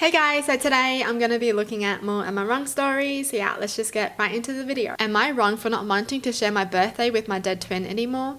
Hey guys, so today I'm going to be looking at more Am I Wrong stories. So yeah, let's just get right into the video. Am I wrong for not wanting to share my birthday with my dead twin anymore?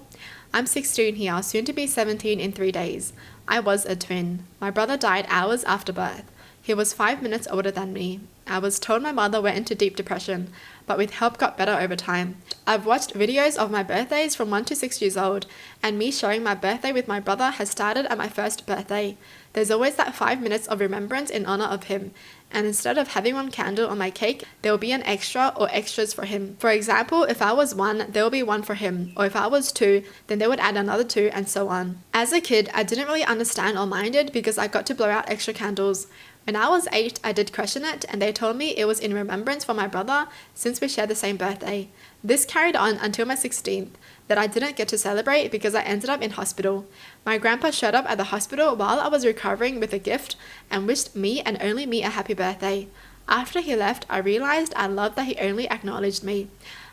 I'm 16 here, soon to be 17 in 3 days. I was a twin. My brother died hours after birth. He was 5 minutes older than me. I was told my mother went into deep depression, but with help got better over time. I've watched videos of my birthdays from 1 to 6 years old, and me sharing my birthday with my brother has started at my first birthday. There's always that 5 minutes of remembrance in honor of him, and instead of having one candle on my cake, there will be an extra or extras for him. For example, if I was 1, there will be 1 for him, or if I was 2, then they would add another 2, and so on. As a kid, I didn't really understand or mind it because I got to blow out extra candles. When I was 8, I did question it, and they told me it was in remembrance for my brother since we share the same birthday. This carried on until my 16th, that I didn't get to celebrate because I ended up in hospital. My grandpa showed up at the hospital while I was recovering with a gift and wished me and only me a happy birthday. After he left, I realized I loved that he only acknowledged me.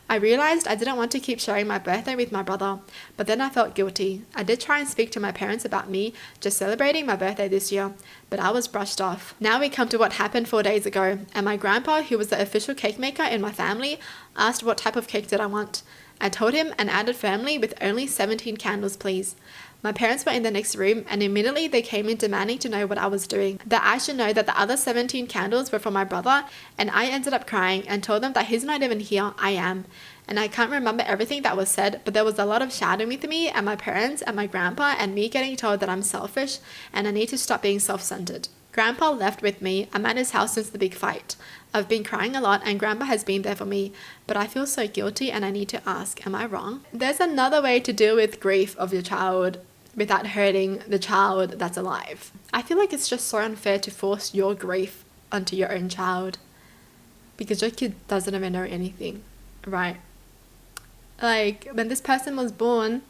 I realized I didn't want to keep sharing my birthday with my brother, but then I felt guilty. I did try and speak to my parents about me just celebrating my birthday this year, but I was brushed off. Now we come to what happened 4 days ago, and my grandpa, who was the official cake maker in my family, asked what type of cake did I want. I told him and added firmly with only 17 candles, please. My parents were in the next room, and immediately they came in demanding to know what I was doing. That I should know that the other 17 candles were for my brother, and I ended up crying and told them that he's not even here, I am. And I can't remember everything that was said, but there was a lot of shouting with me and my parents and my grandpa, and me getting told that I'm selfish and I need to stop being self-centered. Grandpa left with me. I'm at his house since the big fight. I've been crying a lot and Grandpa has been there for me, but I feel so guilty and I need to ask, am I wrong? There's another way to deal with grief of your child without hurting the child that's alive. I feel like it's just so unfair to force your grief onto your own child because your kid doesn't even know anything, right? Like, when this person was born,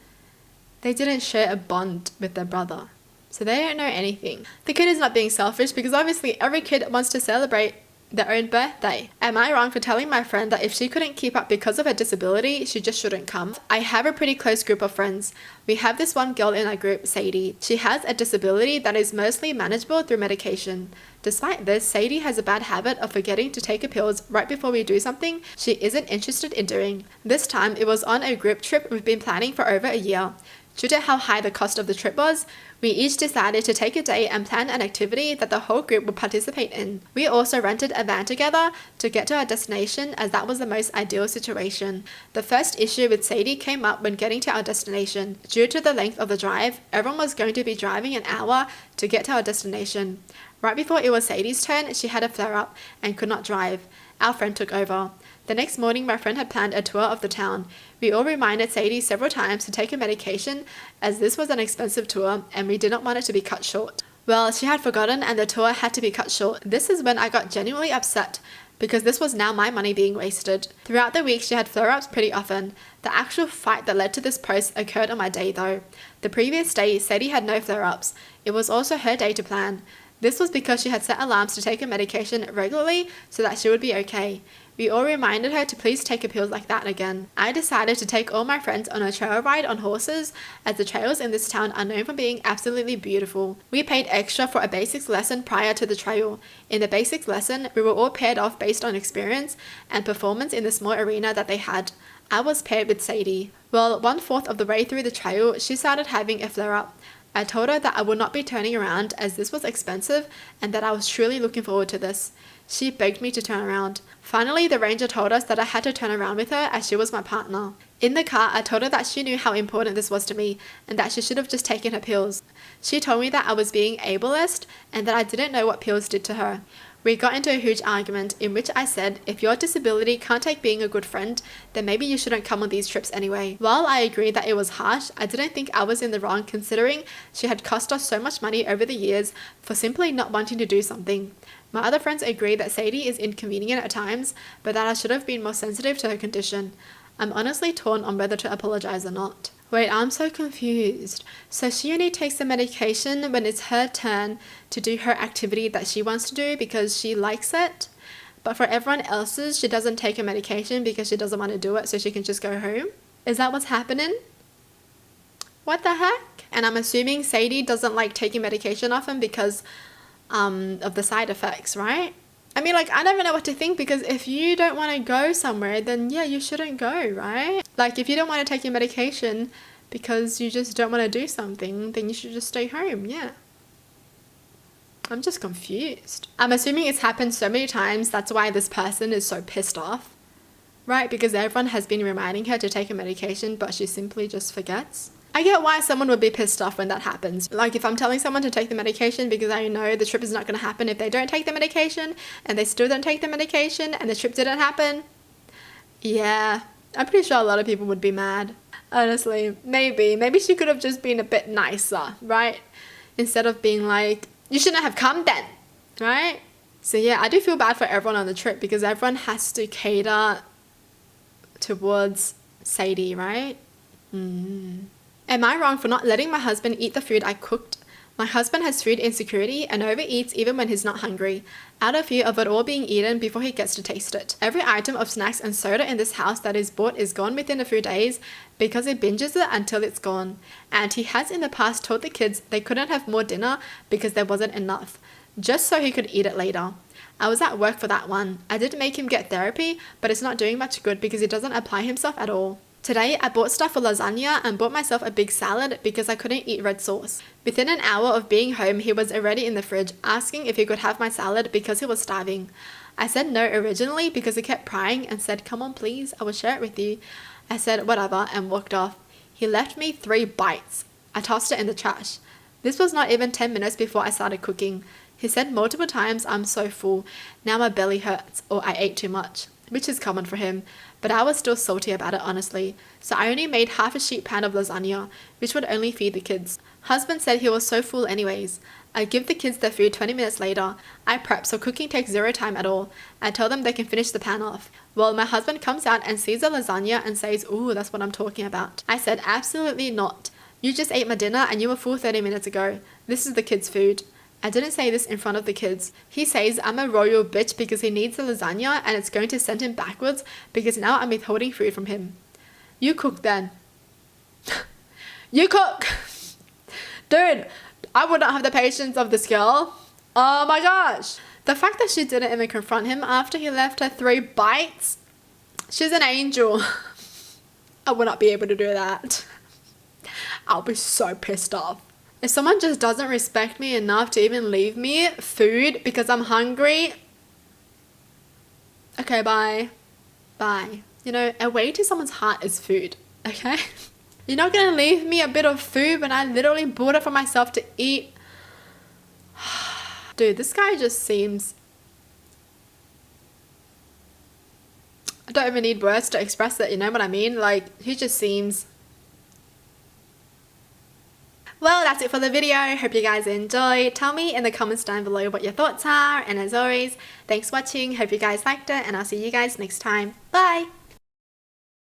they didn't share a bond with their brother. So they don't know anything. The kid is not being selfish because obviously every kid wants to celebrate their own birthday. Am I wrong for telling my friend that if she couldn't keep up because of her disability, she just shouldn't come? I have a pretty close group of friends. We have this one girl in our group, Sadie. She has a disability that is mostly manageable through medication. Despite this, Sadie has a bad habit of forgetting to take her pills right before we do something she isn't interested in doing. This time, it was on a group trip we've been planning for over a year. Due to how high the cost of the trip was, we each decided to take a day and plan an activity that the whole group would participate in. We also rented a van together to get to our destination, as that was the most ideal situation. The first issue with Sadie came up when getting to our destination. Due to the length of the drive, everyone was going to be driving an hour to get to our destination. Right before it was Sadie's turn, she had a flare-up and could not drive. Our friend took over. The next morning, my friend had planned a tour of the town. We all reminded Sadie several times to take her medication, as this was an expensive tour and we did not want it to be cut short. Well, she had forgotten and the tour had to be cut short. This is when I got genuinely upset, because this was now my money being wasted. Throughout the week, she had flare-ups pretty often. The actual fight that led to this post occurred on my day though. The previous day, Sadie had no flare-ups. It was also her day to plan. This was because she had set alarms to take her medication regularly so that she would be okay. We all reminded her to please take her pills like that again. I decided to take all my friends on a trail ride on horses, as the trails in this town are known for being absolutely beautiful. We paid extra for a basics lesson prior to the trail. In the basics lesson, we were all paired off based on experience and performance in the small arena that they had. I was paired with Sadie. Well, 1/4 of the way through the trail, she started having a flare-up. I told her that I would not be turning around as this was expensive and that I was truly looking forward to this. She begged me to turn around. Finally, the ranger told us that I had to turn around with her as she was my partner. In the car, I told her that she knew how important this was to me and that she should have just taken her pills. She told me that I was being ableist and that I didn't know what pills did to her. We got into a huge argument in which I said, if your disability can't take being a good friend, then maybe you shouldn't come on these trips anyway. While I agreed that it was harsh, I didn't think I was in the wrong considering she had cost us so much money over the years for simply not wanting to do something. My other friends agree that Sadie is inconvenient at times, but that I should have been more sensitive to her condition. I'm honestly torn on whether to apologize or not. Wait, I'm so confused. So she only takes the medication when it's her turn to do her activity that she wants to do because she likes it? But for everyone else's, she doesn't take her medication because she doesn't want to do it so she can just go home? Is that what's happening? What the heck? And I'm assuming Sadie doesn't like taking medication often because of the side effects, right? I mean, like, I don't even know what to think, because if you don't want to go somewhere, then yeah, you shouldn't go, right? Like, if you don't want to take your medication because you just don't want to do something, then you should just stay home, yeah. I'm just confused. I'm assuming it's happened so many times, that's why this person is so pissed off, right? Because everyone has been reminding her to take a medication, but she simply just forgets. I get why someone would be pissed off when that happens. Like, if I'm telling someone to take the medication because I know the trip is not going to happen if they don't take the medication, and they still don't take the medication and the trip didn't happen, yeah, I'm pretty sure a lot of people would be mad. Honestly, maybe she could have just been a bit nicer, right? Instead of being like, you shouldn't have come then, right? So yeah, I do feel bad for everyone on the trip, because everyone has to cater towards Sadie, right? Am I wrong for not letting my husband eat the food I cooked? My husband has food insecurity and overeats even when he's not hungry, out of fear of it all being eaten before he gets to taste it. Every item of snacks and soda in this house that is bought is gone within a few days because he binges it until it's gone. And he has in the past told the kids they couldn't have more dinner because there wasn't enough, just so he could eat it later. I was at work for that one. I did make him get therapy, but it's not doing much good because he doesn't apply himself at all. Today, I bought stuff for lasagna and bought myself a big salad because I couldn't eat red sauce. Within an hour of being home, he was already in the fridge asking if he could have my salad because he was starving. I said no originally because he kept prying and said, "Come on please, I will share it with you." I said whatever and walked off. He left me 3 bites. I tossed it in the trash. This was not even 10 minutes before I started cooking. He said multiple times, "I'm so full. Now my belly hurts," or "I ate too much," which is common for him. But I was still salty about it, honestly. So I only made half a sheet pan of lasagna, which would only feed the kids. Husband said he was so full anyways. I give the kids their food 20 minutes later. I prep, so cooking takes 0 time at all. I tell them they can finish the pan off. Well, my husband comes out and sees the lasagna and says, "Ooh, that's what I'm talking about." I said, "Absolutely not. You just ate my dinner and you were full 30 minutes ago. This is the kids' food." I didn't say this in front of the kids. He says I'm a royal bitch because he needs the lasagna and it's going to send him backwards because now I'm withholding food from him. You cook then. You cook! Dude, I would not have the patience of this girl. Oh my gosh. The fact that she didn't even confront him after he left her 3 bites. She's an angel. I would not be able to do that. I'll be so pissed off. If someone just doesn't respect me enough to even leave me food because I'm hungry, okay, bye. Bye. You know, a way to someone's heart is food, okay? You're not gonna leave me a bit of food when I literally bought it for myself to eat. Dude, this guy just seems... I don't even need words to express it, you know what I mean? Like, he just seems... Well, that's it for the video. Hope you guys enjoyed. Tell me in the comments down below what your thoughts are. And as always, thanks for watching. Hope you guys liked it. And I'll see you guys next time. Bye!